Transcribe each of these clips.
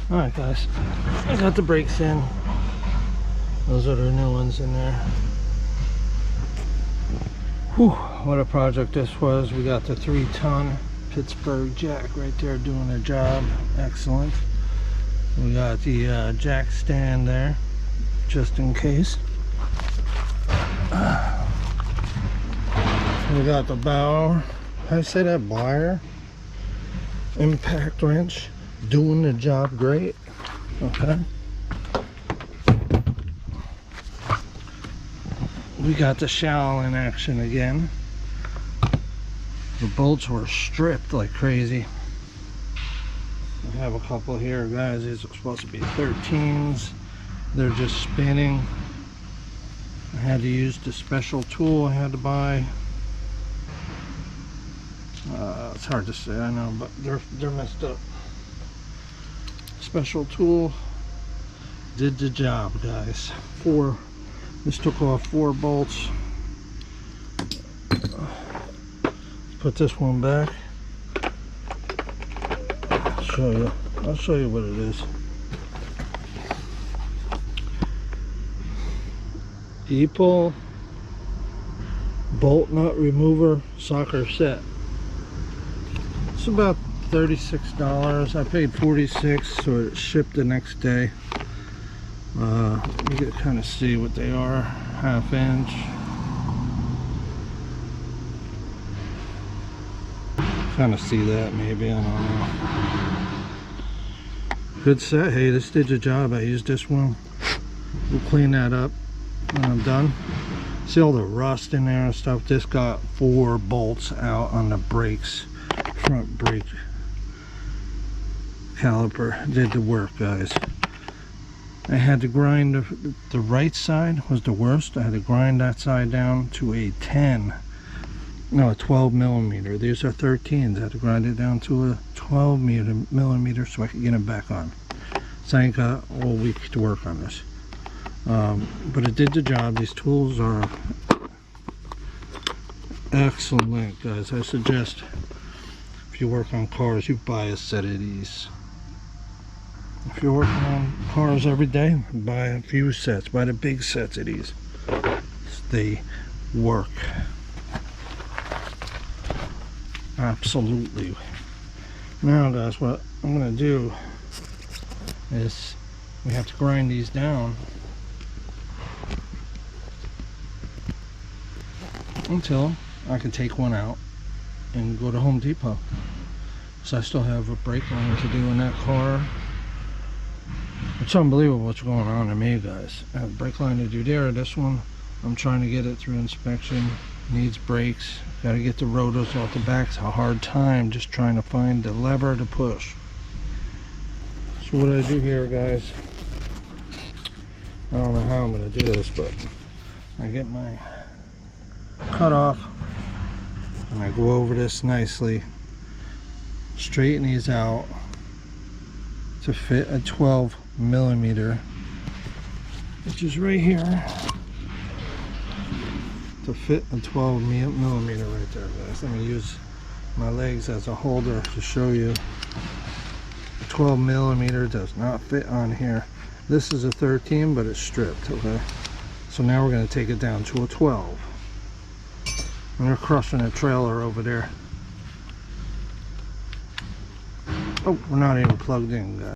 Alright guys, I got the brakes in. Those are the new ones in there. Whew, what a project this was. We got the 3-ton Pittsburgh jack right there doing their job. Excellent. We got the jack stand there, just in case. We got the Bauer, how do you say that, wire impact wrench doing the job great. Okay, we got the shell in action again. The bolts were stripped like crazy. I have a couple here, guys. These are supposed to be 13s. They're just spinning. I had to use the special tool I had to buy. It's hard to say, I know, but they're messed up. Special tool did the job, guys. This took off 4 bolts. Let's put this one back. I'll show you what it is. Epaul bolt nut remover socket set. It's about $36. I paid $46, so it shipped the next day. You can kind of see what they are. 1/2 inch. Kind of see that maybe, I don't know. Good set. Hey, this did the job. I used this one. We'll clean that up when I'm done. See all the rust in there and stuff. This got 4 bolts out on the brakes. Front brake caliper did the work, guys. I had to grind the right side was the worst. I had to grind that side down to a 12 millimeter. These are 13s. I had to grind it down to a 12 millimeter so I could get them back on. So I ain't got all week to work on this. But it did the job. These tools are excellent, guys. I suggest if you work on cars, you buy a set of these. If you're working on cars every day, buy a few sets. Buy the big sets of these. They work. Absolutely. Now, guys, what I'm going to do is we have to grind these down until I can take one out and go to Home Depot. So I still have a brake line to do in that car. It's unbelievable what's going on to me, guys. I have a brake line to do there. This one, I'm trying to get it through inspection. Needs brakes. Got to get the rotors off the back. It's a hard time just trying to find the lever to push. So what I do here, guys, I don't know how I'm going to do this, but I get my cutoff and I go over this nicely, straighten these out to fit a 12 millimeter, which is right here, to fit a 12 millimeter right there, guys. Let me use my legs as a holder to show you. 12 millimeter does not fit on here. This is a 13, but it's stripped. Okay, so now we're going to take it down to a 12. And they're crushing a trailer over there. Oh, we're not even plugged in, guys.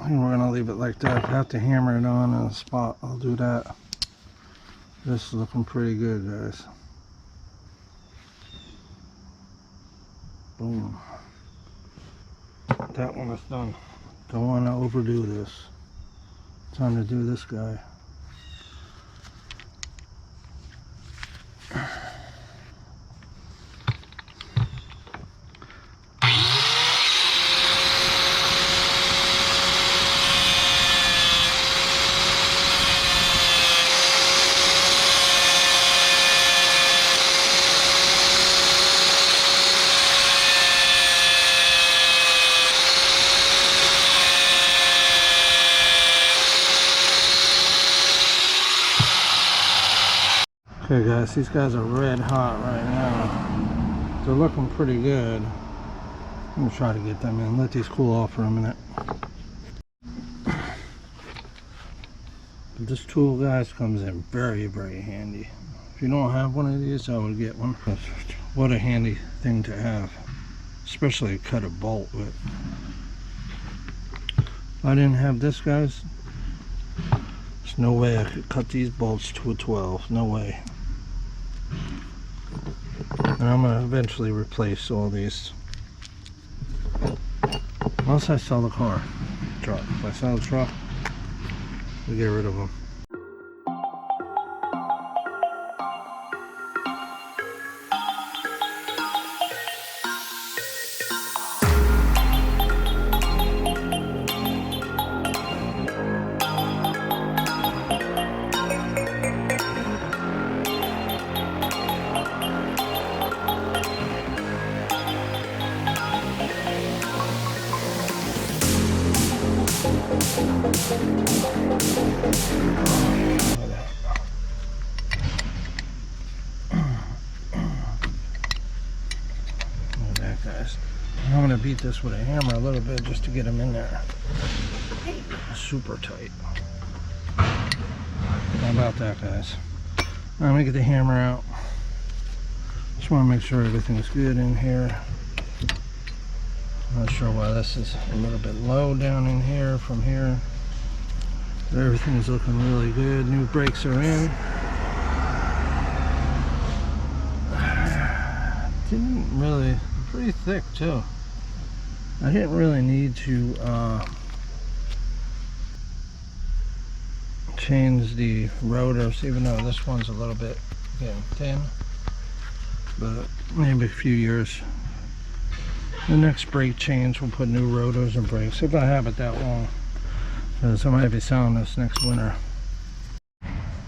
And we're gonna leave it like that. If I have to hammer it on a spot, I'll do that. This is looking pretty good, guys. Boom. That one is done. Don't want to overdo this. Time to do this guy. Okay guys, these guys are red hot right now. They're looking pretty good. I'm gonna try to get them in. Let these cool off for a minute. But this tool, guys, comes in very, very handy. If you don't have one of these, I would get one. What a handy thing to have, especially to cut a bolt with. If I didn't have this, guys, there's no way I could cut these bolts to a 12. No way. And I'm going to eventually replace all these. Once I sell the truck. If I sell the truck, we get rid of them. Guys, I'm gonna beat this with a hammer a little bit just to get them in there. Super tight. How about that, guys? I'm gonna get the hammer out. Just want to make sure everything's good in here. Not sure why this is a little bit low down in here from here. But everything is looking really good. New brakes are in. Didn't really, pretty thick too. I didn't really need to change the rotors, even though this one's a little bit getting thin. But maybe a few years. The next brake change, we'll put new rotors and brakes if I have it that long. Because I might be selling this next winter.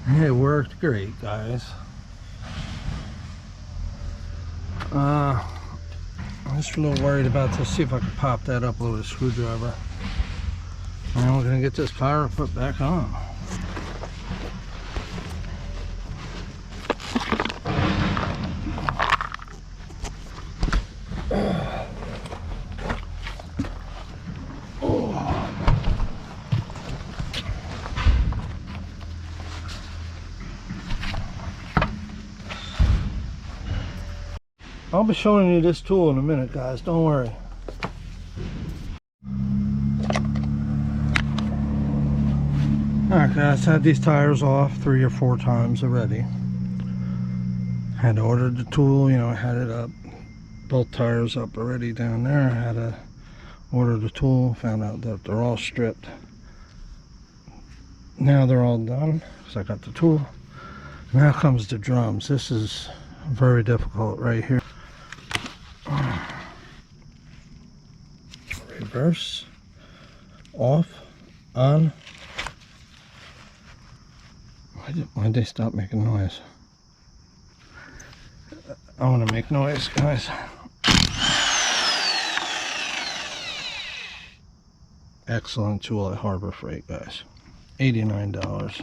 It worked great, guys. I'm just a little worried about this. See if I can pop that up with a screwdriver. And we're gonna get this power put back on. I'll be showing you this tool in a minute, guys. Don't worry. Alright guys, had these tires off 3 or 4 times already. Had ordered the tool, you know, I had it up. Both tires up already down there. I had to order the tool. Found out that they're all stripped. Now they're all done, because I got the tool. Now comes the drums. This is very difficult right here. Reverse, off, on. Why'd they stop making noise? I want to make noise, guys. Excellent tool at Harbor Freight, guys. $89.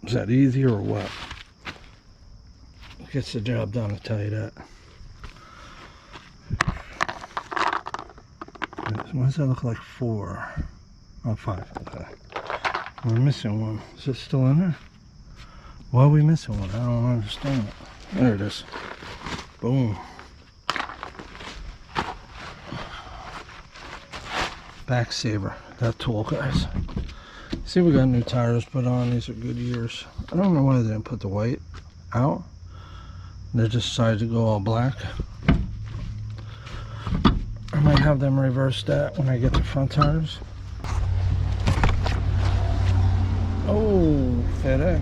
Is that easy or what? Gets the job done, I'll tell you that. Why does that look like 4? Oh, 5. Okay. We're missing one. Is it still in there? Why are we missing one? I don't understand it. There it is. Boom. Back saver. That tool, guys. See, we got new tires put on. These are Goodyears. I don't know why they didn't put the white out. They just decided to go all black. I might have them reverse that when I get the front tires. Oh, FedEx.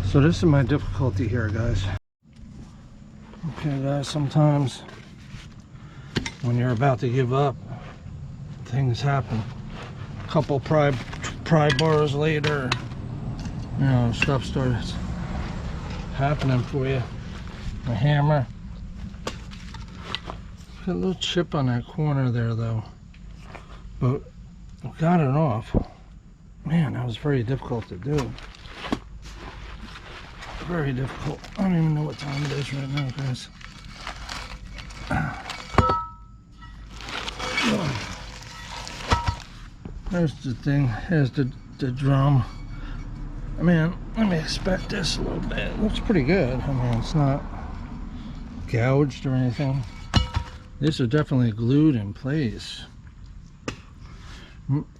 So this is my difficulty here, guys. Okay, guys, sometimes when you're about to give up, things happen. A couple pry bars later, you know, stuff starts happening for you. A hammer. Got a little chip on that corner there, though. But I got it off. Man, that was very difficult to do. Very difficult. I don't even know what time it is right now, guys. There's the thing. Here's the drum. I mean, let me expect this a little bit. It looks pretty good. I mean, it's not gouged or anything. These are definitely glued in place.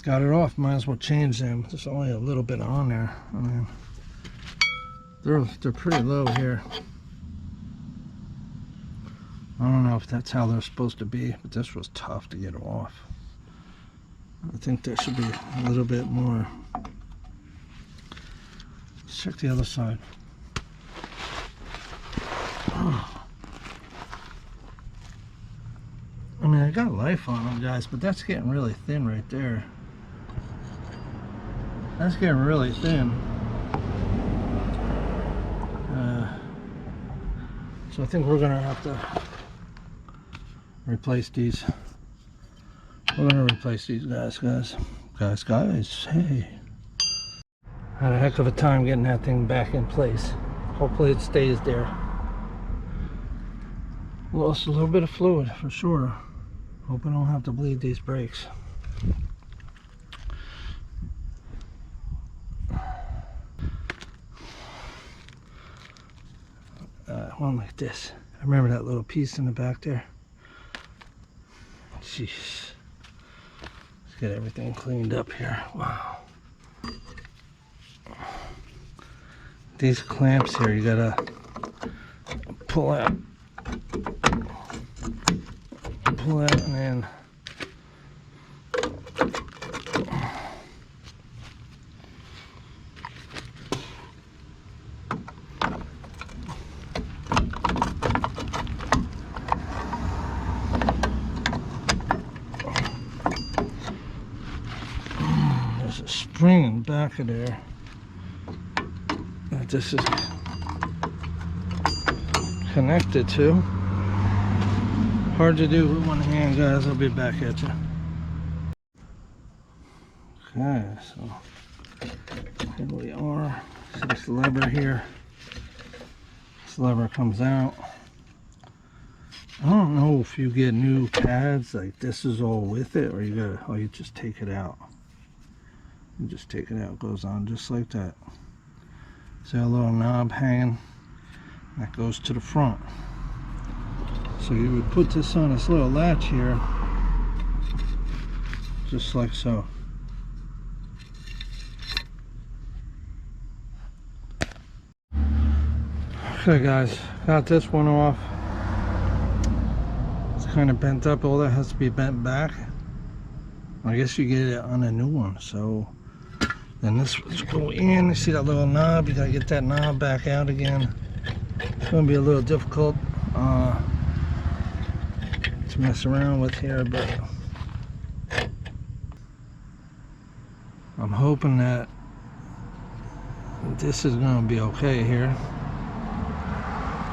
Got it off. Might as well change them. There's only a little bit on there. I mean, they're pretty low here. I don't know if that's how they're supposed to be, but this was tough to get off. I think there should be a little bit more. Let's check the other side. I mean, I got life on them, guys, but that's getting really thin right there. That's getting really thin. So I think we're gonna have to replace these. We're gonna replace these guys. Hey, had a heck of a time getting that thing back in place. Hopefully it stays there. Lost a little bit of fluid for sure. Hope I don't have to bleed these brakes. One like this. I remember that little piece in the back there. Jeez. Let's get everything cleaned up here. Wow. These clamps here, you gotta pull out. Pull out and then there's a spring in the back of there that this is connected to. Hard to do with one hand, guys. I'll be back at you. Okay, so here we are. See this lever here. This lever comes out. I don't know if you get new pads like this is all with it, or you just take it out. You just take it out. It goes on just like that. See a little knob hanging? That goes to the front. So you would put this on this little latch here, just like so. Okay guys, got this one off. It's kind of bent up. All that has to be bent back. I guess you get it on a new one. So then this let's go in. You see that little knob? You gotta get that knob back out again. It's gonna be a little difficult to mess around with here, but I'm hoping that this is gonna be okay here.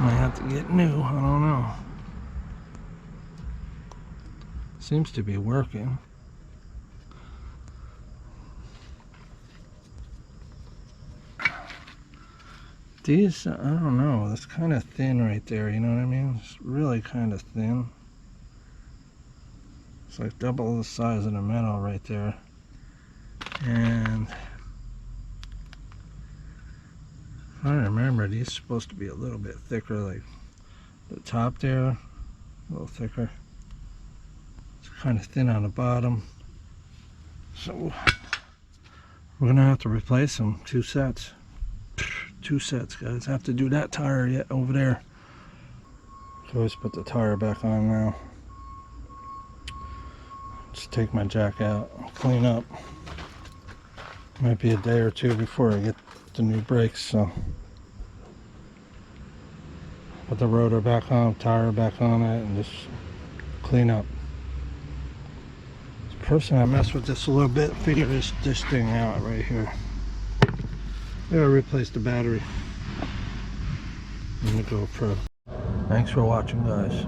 Might have to get new, I don't know. Seems to be working. These, I don't know, it's kind of thin right there, you know what I mean? It's really kind of thin. It's like double the size of the metal right there. And I remember these are supposed to be a little bit thicker, like the top there, a little thicker. It's kind of thin on the bottom. So we're gonna have to replace them. 2 sets. 2 sets, guys. Have to do that tire yet over there. So always put the tire back on now. Just take my jack out, clean up. Might be a day or two before I get the new brakes, so put the rotor back on, tire back on it, and just clean up. The person I messed with this a little bit, figure this thing out right here. Gotta replace the battery in the GoPro. Thanks for watching, guys.